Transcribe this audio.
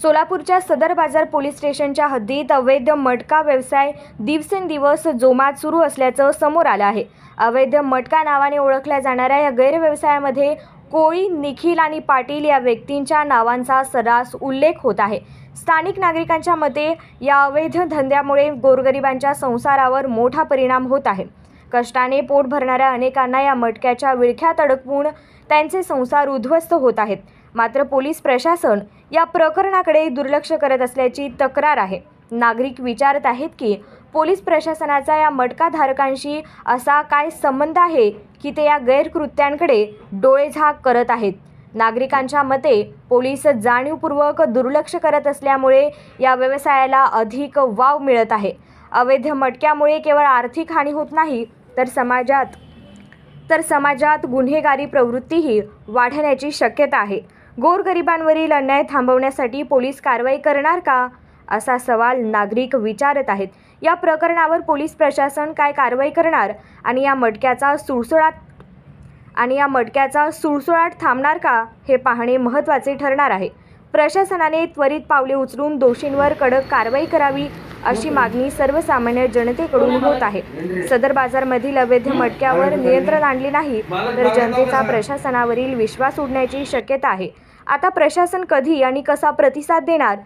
सोलापूरच्या सदर बाजार पोलीस स्टेशनच्या हद्दीत अवैध मटका व्यवसाय दिवसेंदिवस जोमात सुरू असल्याचं समोर आलं आहे। अवैध मटका नावाने ओळखल्या जाणाऱ्या या गैरव्यवसायामध्ये कोळी, निखिल आणि पाटील या व्यक्तींच्या नावांचा सर्रास उल्लेख होत आहे। स्थानिक नागरिकांच्या मते या अवैध धंद्यामुळे गोरगरिबांच्या संसारावर मोठा परिणाम होत आहे। कष्टाने पोट भरणाऱ्या अनेकांना या मटक्याच्या विळख्यात अडकवून त्यांचे संसार उद्ध्वस्त होत आहेत। मात्र पोलीस प्रशासन या प्रकरणाकडे दुर्लक्ष करत असल्याची तक्रार आहे। नागरिक विचारत आहेत की पोलीस प्रशासनाचा या मटकाधारकांशी असा काय संबंध आहे की ते या गैरकृत्यांकडे डोळेझाक करत आहेत। नागरिकांच्या मते पोलीस जाणीवपूर्वक दुर्लक्ष करत असल्यामुळे या व्यवसायाला अधिक वाव मिळत आहे। अवैध मटक्यामुळे केवळ आर्थिक हानी होत नाही तर समाजात गुन्हेगारी प्रवृत्तीही वाढण्याची शक्यता आहे। गोरगरिबांवरील अन्याय थांबवण्यासाठी पोलीस कारवाई करणार का, असा सवाल नागरिक विचारत आहेत। या प्रकरणावर पोलीस प्रशासन काय कारवाई करणार आणि या मटक्याचा सुळसुळाट थांबणार का, हे पाहणे महत्त्वाचे ठरणार आहे। प्रशासनाने त्वरित पावले उचलून दोषींवर कडक कारवाई करावी, अशी मागणी सर्वसामान्य जनतेकडून होत आहे। सदर बाजारमधील अवैध मटक्यावर नियंत्रण आणले नाही तर जनतेचा प्रशासनावरील विश्वास उडण्याची शक्यता आहे। आता प्रशासन कधी आणि कसा प्रतिसाद देणार